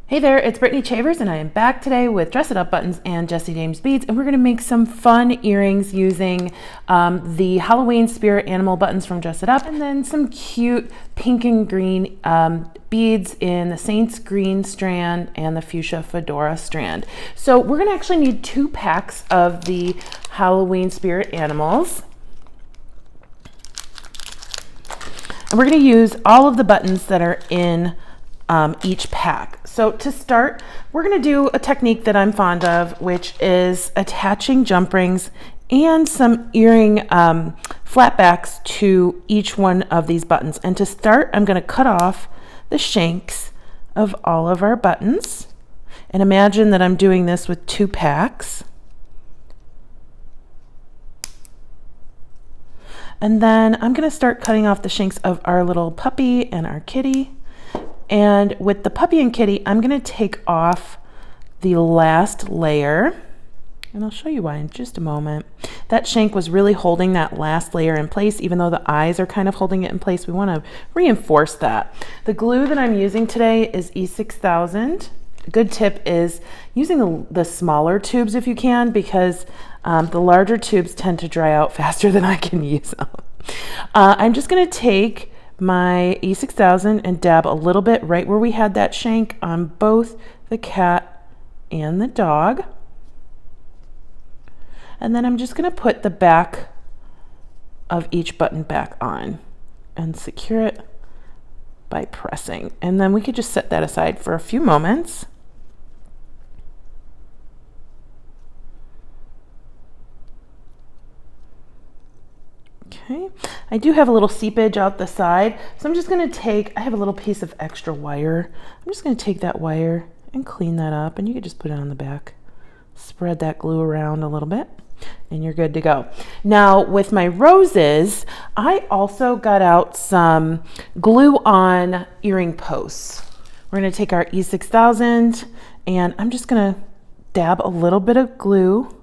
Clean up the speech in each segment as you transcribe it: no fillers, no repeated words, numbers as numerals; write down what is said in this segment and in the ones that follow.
Hey there, it's Brittany Chavers, and I am back today with Dress It Up buttons and Jesse James beads, and we're going to make some fun earrings using the Halloween spirit animal buttons from Dress It Up, and then some cute pink and green beads in the Saints Green strand and the Fuchsia Fedora strand. So we're going to actually need 2 packs of the Halloween spirit animals. And we're going to use all of the buttons that are in each pack. So to start, we're going to do a technique that I'm fond of, which is attaching jump rings and some earring flatbacks to each one of these buttons. And to start, I'm going to cut off the shanks of all of our buttons. And imagine that I'm doing this with 2 packs. And then I'm going to start cutting off the shanks of our little puppy and our kitty. And with the puppy and kitty, I'm going to take off the last layer, and I'll show you why in just a moment. That shank was really holding that last layer in place, even though the eyes are kind of holding it in place. We want to reinforce that. The glue that I'm using today is E6000. A good tip is using the smaller tubes if you can, because the larger tubes tend to dry out faster than I can use them. I'm just going to take my E6000 and dab a little bit right where we had that shank on both the cat and the dog. And then I'm just going to put the back of each button back on and secure it by pressing. And then we could just set that aside for a few moments. Okay, I do have a little seepage out the side, so I'm just going to I have a little piece of extra wire. I'm just going to take that wire and clean that up, and you could just put it on the back. Spread that glue around a little bit, and you're good to go. Now, with my roses, I also got out some glue-on earring posts. We're going to take our E6000, and I'm just going to dab a little bit of glue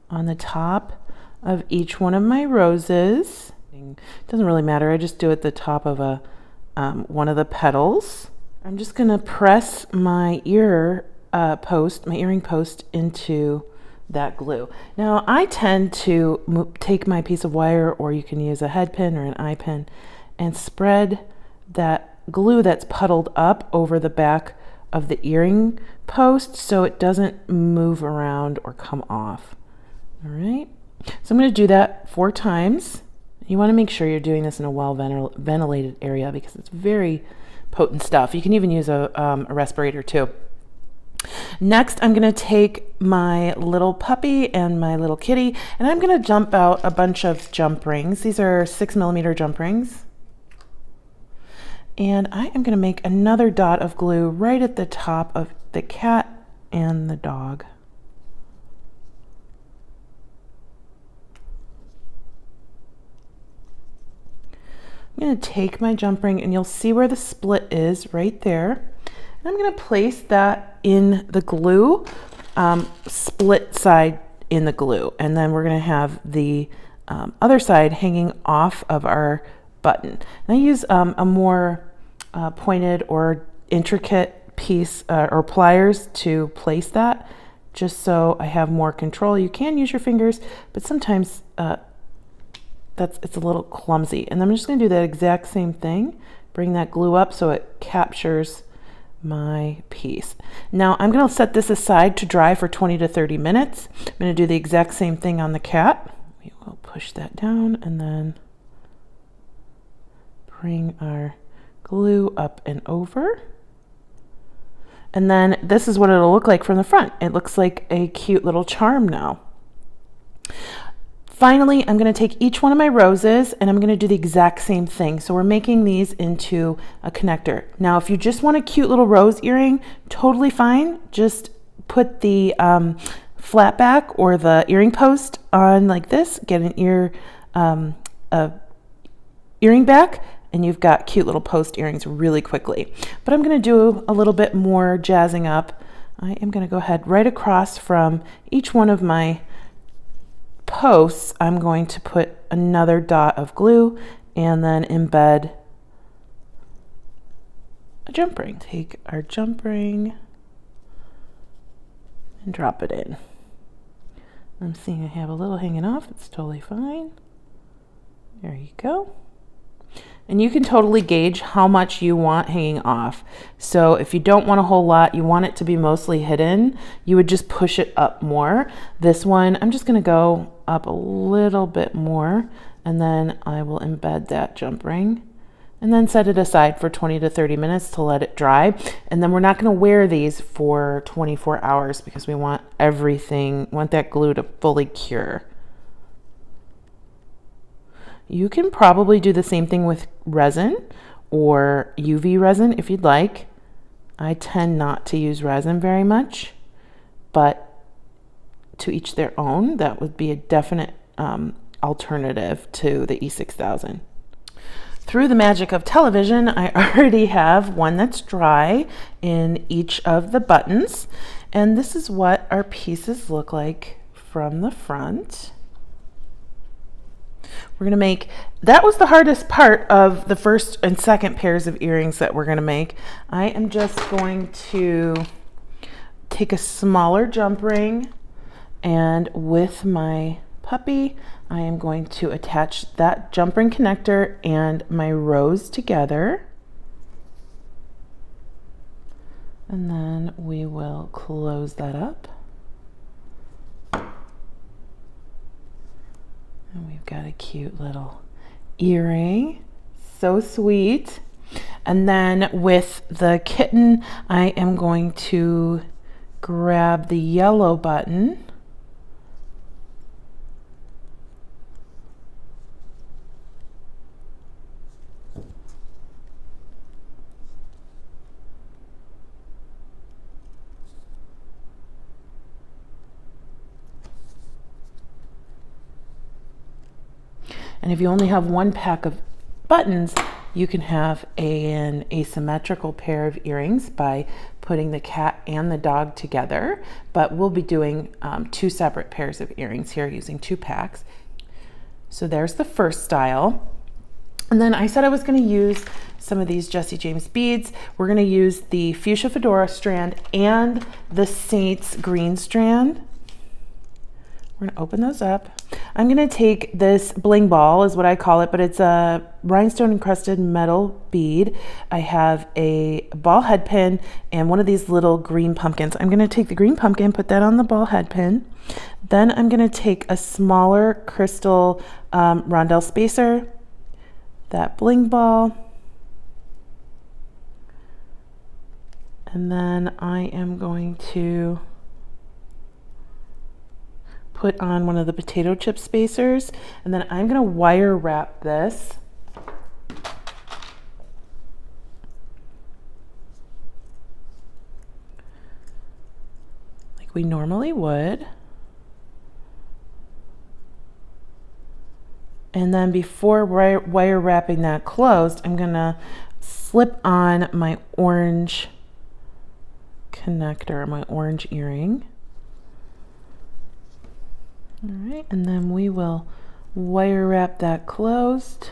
on the top of each one of my roses. It doesn't really matter, I just do it at the top of one of the petals. I'm just gonna press my earring post into that glue. Now I tend to take my piece of wire, or you can use a head pin or an eye pin, and spread that glue that's puddled up over the back of the earring post so it doesn't move around or come off. All right. So I'm going to do that 4 times. You want to make sure you're doing this in a well-ventilated area because it's very potent stuff. You can even use a respirator too. Next, I'm going to take my little puppy and my little kitty, and I'm going to jump out a bunch of jump rings. These are 6mm jump rings. And I am going to make another dot of glue right at the top of the cat and the dog. I'm going to take my jump ring, and you'll see where the split is right there. And I'm going to place that in the glue, split side in the glue. And then we're going to have the other side hanging off of our button. And I use a more pointed or intricate piece or pliers to place that, just so I have more control. You can use your fingers, but sometimes it's a little clumsy. And I'm just going to do that exact same thing. Bring that glue up so it captures my piece. Now I'm going to set this aside to dry for 20 to 30 minutes. I'm going to do the exact same thing on the cat. We will push that down and then bring our glue up and over. And then this is what it'll look like from the front. It looks like a cute little charm now. Finally, I'm going to take each one of my roses and I'm going to do the exact same thing. So we're making these into a connector. Now, if you just want a cute little rose earring, totally fine. Just put the flat back or the earring post on like this, get an earring back, and you've got cute little post earrings really quickly. But I'm going to do a little bit more jazzing up. I am going to go ahead right across from each one of my posts. I'm going to put another dot of glue and then embed a jump ring. Take our jump ring and drop it in. I'm seeing I have a little hanging off. It's totally fine. There you go. And you can totally gauge how much you want hanging off. So if you don't want a whole lot, you want it to be mostly hidden, you would just push it up more. This one, I'm just gonna go up a little bit more, and then I will embed that jump ring and then set it aside for 20 to 30 minutes to let it dry. And then we're not gonna wear these for 24 hours because we want everything, want that glue to fully cure. You can probably do the same thing with resin or UV resin if you'd like. I tend not to use resin very much, but to each their own. That would be a definite alternative to the E6000. Through the magic of television, I already have one that's dry in each of the buttons. And this is what our pieces look like from the front. We're gonna make, that was the hardest part of the first and second pairs of earrings that we're gonna make. I am just going to take a smaller jump ring, and with my puppy, I am going to attach that jump ring connector and my rose together. And then we will close that up. And we've got a cute little earring, so sweet. And then with the kitten, I am going to grab the yellow button and if you only have one pack of buttons, you can have an asymmetrical pair of earrings by putting the cat and the dog together, but we'll be doing 2 separate pairs of earrings here using 2 packs. So there's the first style. And then I said I was going to use some of these Jesse James beads. We're going to use the Fuchsia Fedora strand and the Saints green strand. We're gonna open those up. I'm gonna take this bling ball, is what I call it, but it's a rhinestone encrusted metal bead. I have a ball head pin and one of these little green pumpkins. I'm gonna take the green pumpkin, put that on the ball head pin. Then I'm gonna take a smaller crystal rondelle spacer, that bling ball, and then I am going to put on one of the potato chip spacers, and then I'm going to wire wrap this. Like we normally would. And then before wire wrapping that closed, I'm going to slip on my orange connector, my orange earring. All right, and then we will wire wrap that closed.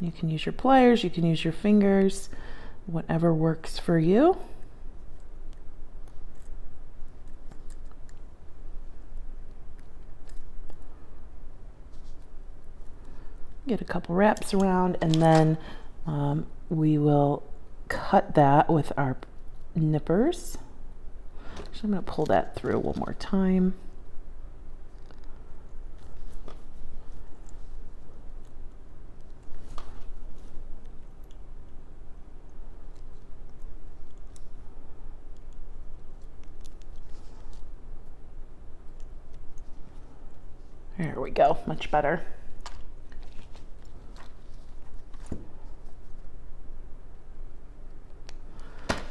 You can use your pliers, you can use your fingers, whatever works for you. Get a couple wraps around, and then we will cut that with our nippers. So I'm going to pull that through one more time. There we go, much better.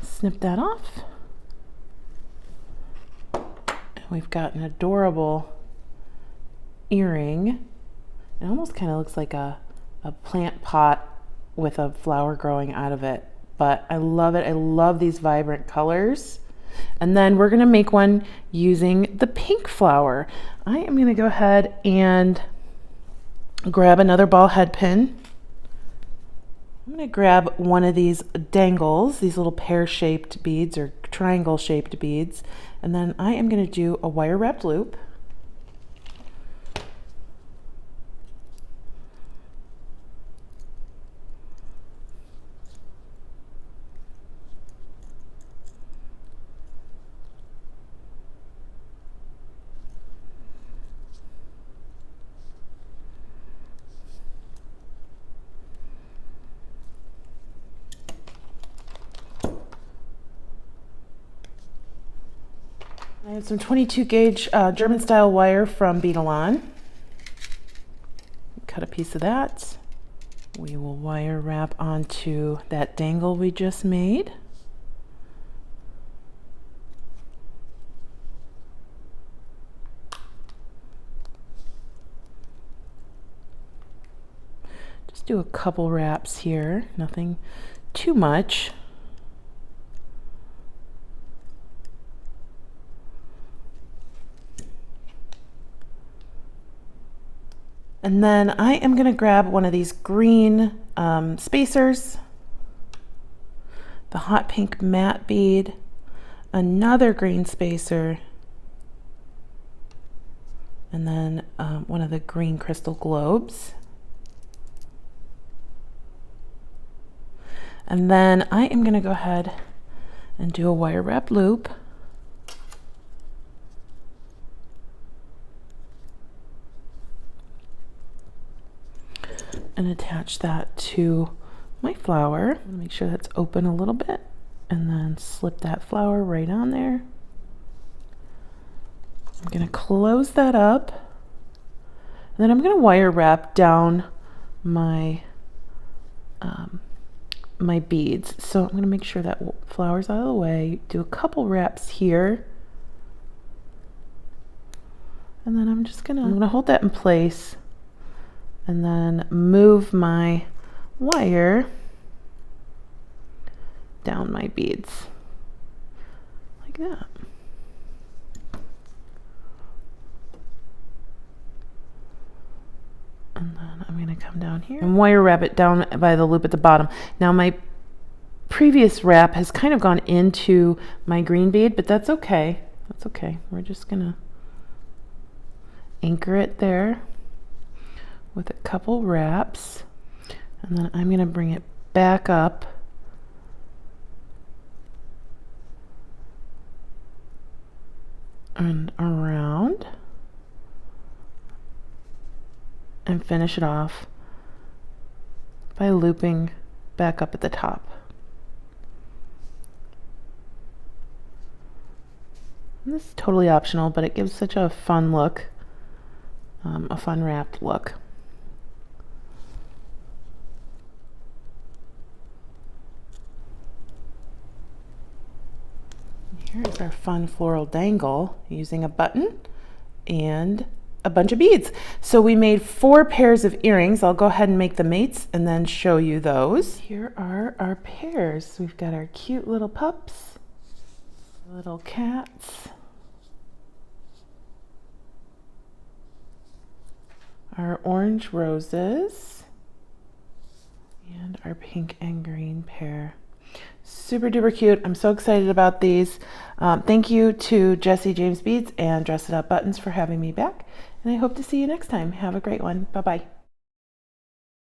Snip that off. And we've got an adorable earring. It almost kind of looks like a plant pot with a flower growing out of it, but I love it. I love these vibrant colors. And then we're gonna make one using the pink flower. I am gonna go ahead and grab another ball head pin. I'm going to grab one of these dangles, these little pear-shaped beads or triangle-shaped beads, and then I am going to do a wire wrapped loop. I have some 22 gauge German style wire from Bead-A-Lon. Cut a piece of that. We will wire wrap onto that dangle we just made. Just do a couple wraps here, nothing too much. And then I am going to grab one of these green spacers, the hot pink matte bead, another green spacer, and then one of the green crystal globes. And then I am going to go ahead and do a wire wrap loop. And attach that to my flower. Make sure that's open a little bit, and then slip that flower right on there. I'm going to close that up, and then I'm going to wire wrap down my my beads. So I'm going to make sure that flower's out of the way. Do a couple wraps here, and then I'm going to hold that in place. And then move my wire down my beads like that. And then I'm going to come down here and wire wrap it down by the loop at the bottom. Now my previous wrap has kind of gone into my green bead, but that's okay. That's okay. We're just going to anchor it there with a couple wraps, and then I'm going to bring it back up and around and finish it off by looping back up at the top. And this is totally optional, but it gives such a fun look, a fun wrapped look. Here's our fun floral dangle using a button and a bunch of beads. So we made 4 pairs of earrings. I'll go ahead and make the mates and then show you those. Here are our pairs. We've got our cute little pups, little cats, our orange roses, and our pink and green pair. Super duper cute. I'm so excited about these. Thank you to Jessie James Beads and Dress It Up Buttons for having me back, and I hope to see you next time. Have a great one. Bye-bye.